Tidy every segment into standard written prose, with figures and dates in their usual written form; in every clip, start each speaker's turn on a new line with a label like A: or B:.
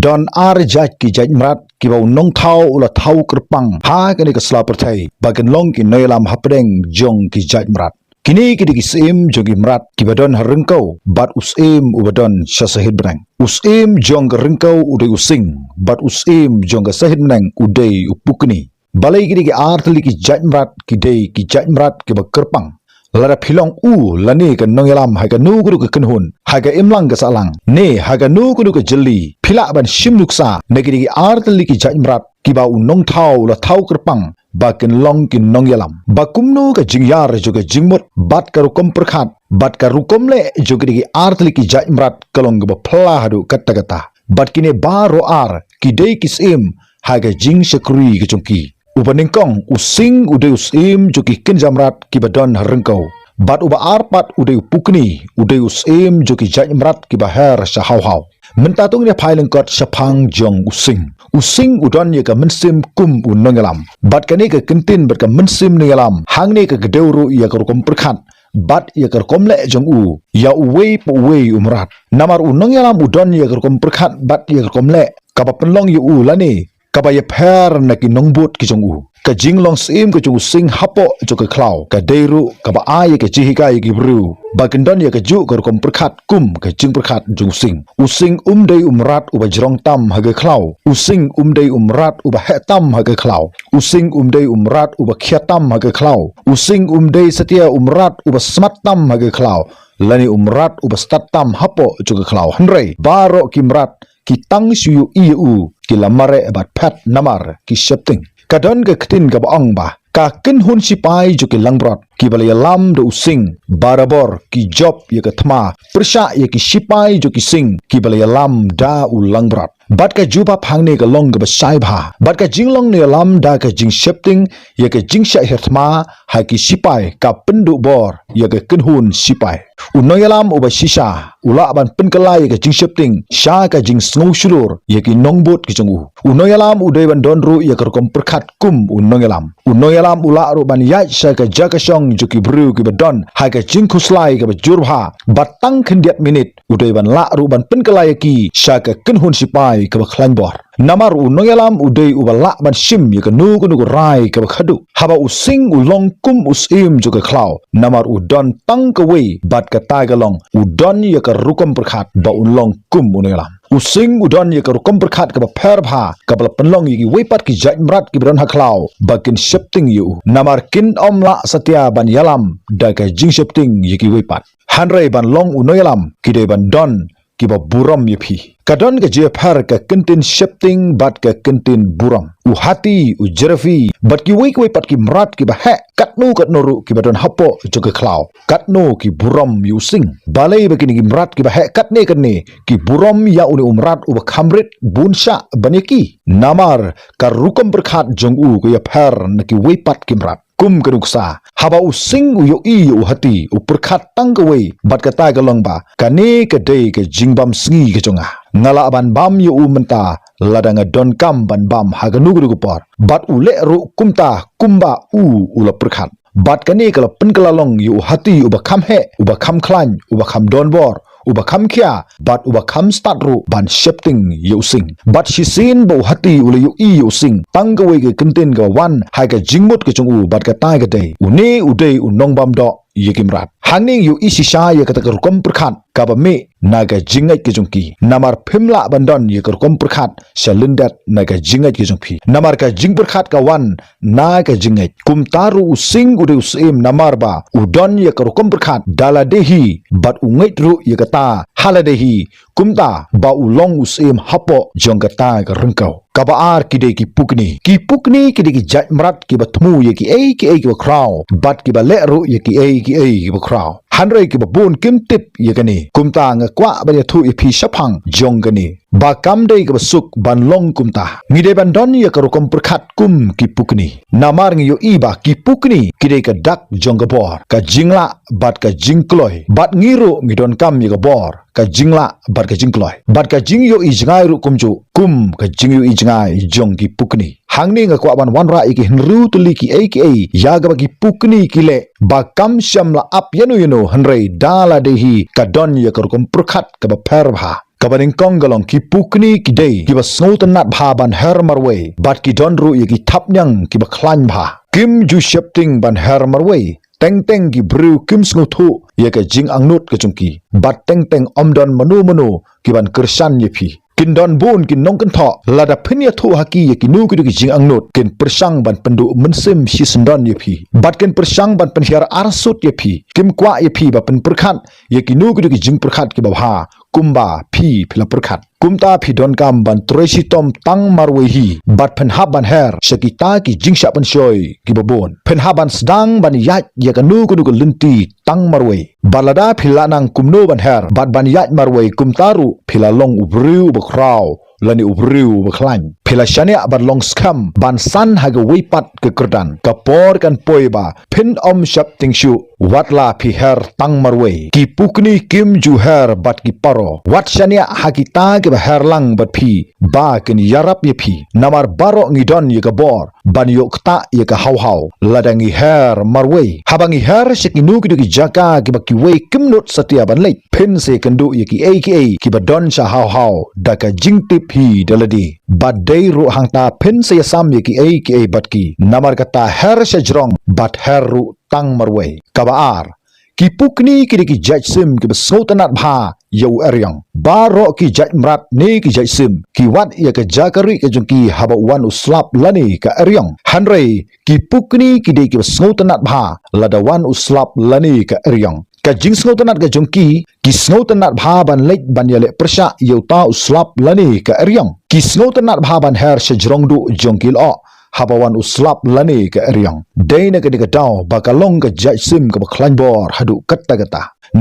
A: don ar jaj ki jaj mrat ki bau nong thau ula thau kerpang ha kani ka sla perthai bagen long ki noilam hapdeng jong ki jaj mrat kini ki sim jogi mrat ki badon harengkau bat usim ubadon syasahid brang usim jong gerengkau udai using bat usim jong ga sahid menang udai upukni balai ki ar tali ki jaj mrat ki dei ki jaj mrat ki ba kerpang lara philong lani ka nongelam ha ka nu guru ka kenhun ha ka imlang ka salang ne ha ka nu guru ka jeli phila ban shimluksa negiri ar tali ki jaj mrat ki ba unong thau la thau kerpang ba ken long kin nongyalam ba kumnu ka jingyar jo ka jingmut bat ka rukom perkhat bat ka rukom le jo ki ar tali ki jaj mrat kalong ba phla hadu kata kata bat kine ba ro ar ki dei kisim ha ka jing shakri ka chungki ubaningkong using udai usim joki kin jamrat ki badon harengkau bat uba arpat udai upukni udai usim joki jajmrat ki baher sahau mentatung ne phailing kot sapang jong using udon ye ka mensim kum unongalam bat kani ka kintin bat ka mensim ningalam hangne ka gedeuru ya ka rukom perkhat bat ya ka rukom le jong ya uwei pu uwei umrat namar unongalam udon ya ka rukom perkhat bat ya ka rukom le ka ba penlong yu lani kabaya per na ki nongbut ki jong ka jinglong sim ka jong sing hapo jo ka klau ka deiru ka ba ai ka jihika ki bru ba kendon ya ka ju ka kom perkhat kum ka jing perkhat jong using dei umrat uba jrong tam haga klau using dei umrat uba he tam haga klau using dei umrat uba khiatam haga klau using dei setia umrat uba smat tam haga klau lani umrat uba stat tam hapo jo ka klau hanrei baro kimrat ki tang suyu iu ki lamare bat phat namar ki shepting kadon ga ktin ga baong ba ka kin hun sipai jo ki langbrot ki balaya lam do using barabor ki job ye ka thma persha ye ki sipai jo ki sing ki balaya lam da u langbrot bat ka juba phangne ka long ga ba sai bha bat ka jinglong ne lam da ka jing shepting ye ka jing sha herthma ha ki sipai ka pendu bor ye ka kin hun sipai unoyalam uba shisha ula ban penkala ye ka jing shepting sha ka jing snow shurur ye ki nongbot ki jongu unoyalam udai ban donru ye ka kom perkhat kum unoyalam ula ru ban yai sha ka jakashong juki bru ki badon ha ka jing khuslai ka bajurha batang khendiat minit udai ban la ru ban penkala ye ki sha ka kinhun sipai ka khlan bor namar unoyalam udai ubala ban shim ye ka nu rai ka khadu haba using ulong kum usim juga klau namar udon tang ka wei bat ka tagalong udon ye ka rukom perkhat ba ulong kum unoyalam using udon ye ka rukom perkhat ka ba pherbha ka ba penlong ye ki wei pat ki jajmrat ki bron ha klau ba kin shifting yu namar kin omla satya ban yalam da ka jing shifting ye ki wei pat hanrei ban long unoyalam ki de ban don ki ba buram ye phi kadon ka je phar ka kintin shifting bat ka kintin buram u hati u jerfi bat ki wei pat ki mrat ki ba he katnu ru ki badon hapo jo ka klau katnu ki buram yu sing balai ba ki mrat ki ba he katne ki buram ya uni umrat u ba khamrit bunsha baneki namar ka rukom perkhat jong ko ya phar na ki wei pat ki mrat kum kenuksa haba using u yo i u hati u perkhat tang ka wei bat ka ta ka long ba kane ka dei ka jingbam sngi ka jonga ngala ban bam yu menta ladanga don kam ban bam haganu gu por bat ule ru kumta kumba ula perkhat bat kane kala penkala long yu hati uba kham he uba kham khlan uba kham don bor uba kham khia bat uba kham start ru ban shifting yu sing bat shi sin bo hati ule yu i yu sing tang we ge kintin ga wan ha ga jingmut ke chung bat ka tai ga dei uni udei unong bam do yekimrat hangning yu isisha ye ka takar kom perkhat ka ba me naga jingai ke jungki namar phimla bandon ye kar kom perkhat shalindat naga jingai ke jungpi namar ka jing perkhat ka wan naga jingai kum taru using ude usim namar ba udon ye kar kom perkhat dala dehi bat ungai ru ye kata haladehi kumta ba ulong usim hapo jongkata ka rengkau kabaar kide ki pukni kide ki jajmrat ki bathmu ye ki ei ki kraw bat ki ba le ru ye ki ei ki ba kraw hanrei ki ba bun kim tip ye kani kumta nga kwa ba ye thu ipi shaphang jong kani ba kam dei ki ba suk ban long kumta ngide ban don ye ka kom perkhat kum ki pukni namar ngi yo i ba ki pukni kide ka dak jong ka bor ka jingla bat ka jingkloi bat ngiru ngidon kam ye ka bor ka jingla bat ka jingkloi bat ka jing yo i jingai ru kumju kum ka jing yo i jingai jong ki pukni hangni nga kwa ban wanra iki hinru tuli ki ei ya ga ki pukni kile ba kam sham la ap yanu hanrei dala dehi ka don ye ka kom perkhat ka ba pherbha kabaning kong galong ki pukni ki day ki ba snautanat bha ban her marwe bat ki don ru ye ki thapnyang ki ba khlan bha kim ju shapting ban her marwe teng teng ki bru kim sngu thu ye ka jing angnut ka chungki bat teng teng omdon manu ki ban kersan ye phi kin don bun kin nong kan tho lada phinya thu haki ye ki nu ki jing angnut kin persang ban pendu mensim si sendon ye phi bat kin persang ban penhiar arsut ye phi kim kwa ye phi ba pen perkhat ye ki nu ki jing perkhat ki ba ha kumba phi phila perkhat kumta phi don kam ban tresi tom tang marwe hi bat phen hab ban her shakita ki jingsha ban shoy ki babon phen haban sedang ban yat ya kanu kudu linti tang marwe balada phila nang kumno ban her bat ban yat marwe kumtaru phila long ubriu bakraw lani ubriu baklan phila shania ban long skam ban san haga weipat ke kerdan kapor kan poiba phin om shap tingshu watla phi her tang marwe ki pukni kim ju her bat ki paro wat shania hakita ke her lang bat phi ba kin yarap ye phi namar baro ngidon ye ka bor ban yok ta ye ka haw ladangi her marwe habangi her shikinu ki jaka ki baki we kimnot satia ban lei phin se kandu ye ki aka ki badon sha haw daka jingtip hi daladi badai ru hangta phin se yasam ye ki aka batki namar kata her shajrong bat her ru tang marwe kabaar ki pukni ki jaj sim ki besautanat bha yo eryang baro ki jaj mrat ne ki jaj sim ki wat ya ka jakari ka jungki haba wan uslap lani ka eryang hanrei ki pukni ki de ki besautanat bha lada wan uslap lani ka eryang ka jing snautanat ka jungki ki snautanat bha ban lek ban yale persha yo ta uslap lani ka eryang ki snautanat bha ban her shajrong du jongkil o habawan uslap lani ka eryang daina ka diga daw bakalong ka jaj sim ka baklan bor hadu kata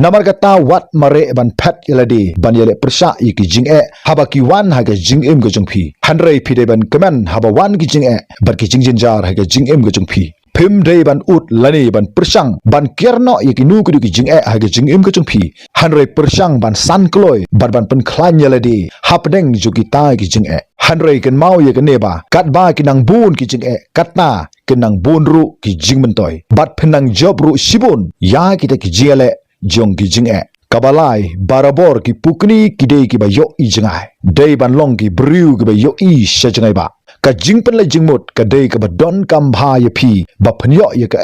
A: namar kata wat mare ban phat yaladi ban yale persha iki jing e haba ki wan ha ka jing im ka jungphi hanrei phide ban kaman haba wan ki jing e bar ki jing jar ha ka jing im ka jungphi phim dei ban ut lani ban persang ban kierno iki nu ku ki jing e ha ka jing im ka jungphi hanrei persang ban san kloi ban pen khlan yaladi hapdeng jugita ki jing e hanrei kan mau ye kan neba kat ba ki nang bun ki jing e katna kenang bun ru ki jing mentoi bat phenang job ru sibun ya ki te ki jiale jong ki jing e kabalai barabor ki pukni ki dei ki ba yo i jingai dei ban long ki briu ki ba yo i sha jingai ba ka jing pen la jingmut ka dei ka ba don kam bha ye phi ba phnyo ye ka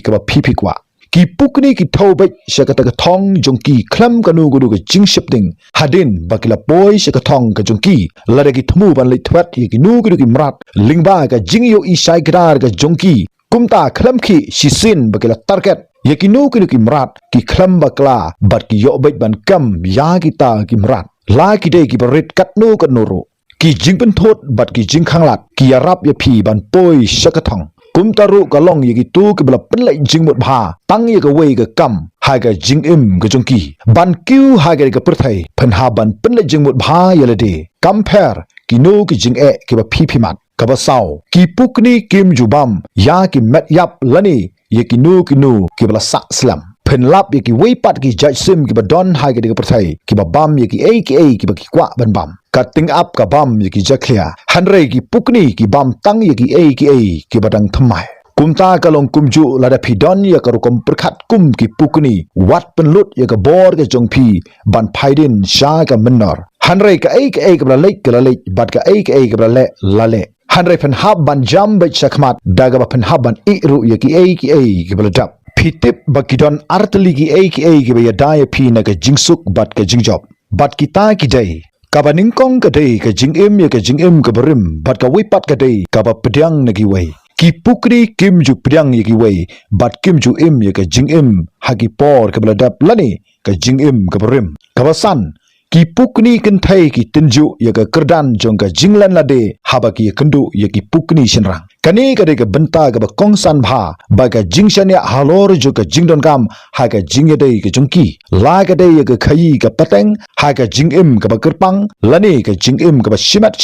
A: ka ba phi kwa ki pukni ki thobe shakata ka thong jongki khlam kanu gudu ka jing shipting hadin bakila poi shaka thong ka jongki lare ki thmu ban le thwat ye ki nu gudu ki mrat lingba ka jing yo i shai grar ka jongki kumta khlam khi shisin bakila target ye ki nu ki mrat ki khlam bakla bat ki yo bet ban kam ya kita ki mrat la ki de ki barit kat nu ka nuru ki jing pen thot bat ki jing khanglat ki yarap ye phi ban poi shaka thong kumtaru kalong ye ki tu ki bla penlai jing mut bha tang ye ka wei ka kam ha ka jing im ka jongki ban kyu ha ka perthai phan ha ban penlai jing mut bha yelade compare ki no ki jing e ki ba phi mat ka ba saw ki pukni kim jubam ya ki met yap lani ye ki nu ki bla sa slam phen lap ye ki wei pat ki jaj sim ki ba don ha ka perthai ki ba bam ye ki ki ba ki kwa ban bam cutting up ka bam ye ki jaklia hanrei ki pukni ki bam tang ye ki badang thamai kumta kalong kumju lada phidon ya karukom perkhat kum ki pukni wat penlut ya ka bor ka jongphi ban phaidin sha ka menor hanrei ka ka bla lek ka lek bat ka ka bla le lale hanrei phen hab ban jam be chakmat daga ba phen hab ban iru ya ki bla dap phitip bakidon artli ki ki ba ya dai phi na ka jingsuk bat ka jingjob bat kita ki dai kabaning kong ka dei ka jingim ya ka jingim ka barim bat ka wipat ka dei ka ba pediang na ki wei ki pukri kim ju pediang ya ki wei bat kim ju im ya ka jingim hagi por ka bladap lani ka jingim ka barim ka basan ki pukni kan thai ki tinju ya ka kerdan jong ka jinglan la de haba ki kendu ya ki pukni shinrang kani ka de ka benta ka ba kongsan bha ba ka jingshan ya halor jo ka jingdon kam ha ka jing ya de ka jongki la ka de ya ka khai ka pateng ha ka jingim ka ba kerpang lani ka jingim ka ba shimat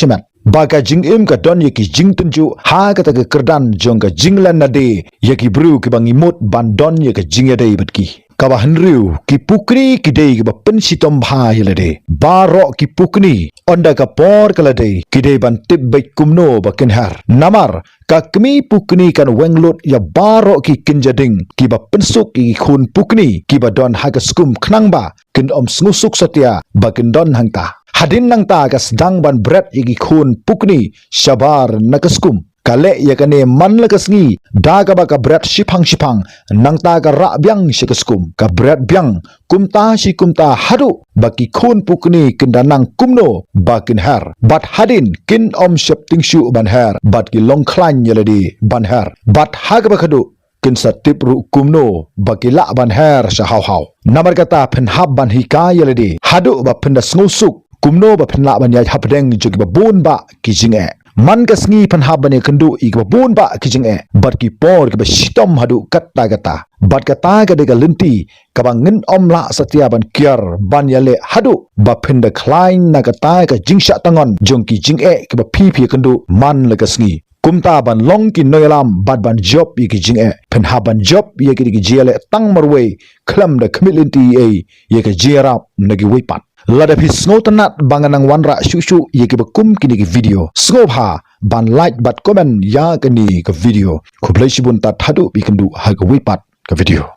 A: ba ka jingim ka don ya ki jing tunju ha ka ta ka kerdan jong ka jinglan na de ya ki bru ki bang imot ban don ya ka jing ya de batki kaba hanriu ki pukni ki dei ki ba pensitom bha yelade baro ki pukni onda ka por kalade ki dei ban tip bai kumno ba kenhar namar ka kmi pukni kan wenglot ya baro ki kinjading ki ba pensuk ki khun pukni ki ba don ha ka skum khnang ba kin om snusuk satia ba kin don hangta hadin nang ta ka sedang ban berat igi khun pukni shabar nakaskum kale yakane man lakasngi daga ba ka berat shipang nang ta ka ra byang shikaskum ka berat byang kumta hadu baki khun pukni kindanang kumno bakin her bat hadin kin om shep tingshu ban her bat ki long klan yeladi ban her bat haga bakadu kin satip ru kumno baki la ban her shahaw namar kata pen hab ban hika yeladi hadu ba penda snusuk kumno ba pen la ban ya hapdeng jogi ba bun ba kijinge man ka sngi pan habane kendu i ka bun ba kijing bat ki por ka shitom hadu katta gata bat kata ka de lenti ka bangin om la satya ban kiar ban yale hadu ba phinda klain na kata ka jingsha tangon jong ki jing ka ba phi kendu man la ka sngi kumta ban long ki noyalam bat ban job i ki jing pen haban job ye ki jele tang marwe khlam da khmilinti ye ka jerap nagi weipat lada phi sngotanat banganang wanra shushu ye ki bakum kini ki video snobha ban like bat comment ya kani ka video khublai shibun ta thadu bikandu ha ka wipat ka video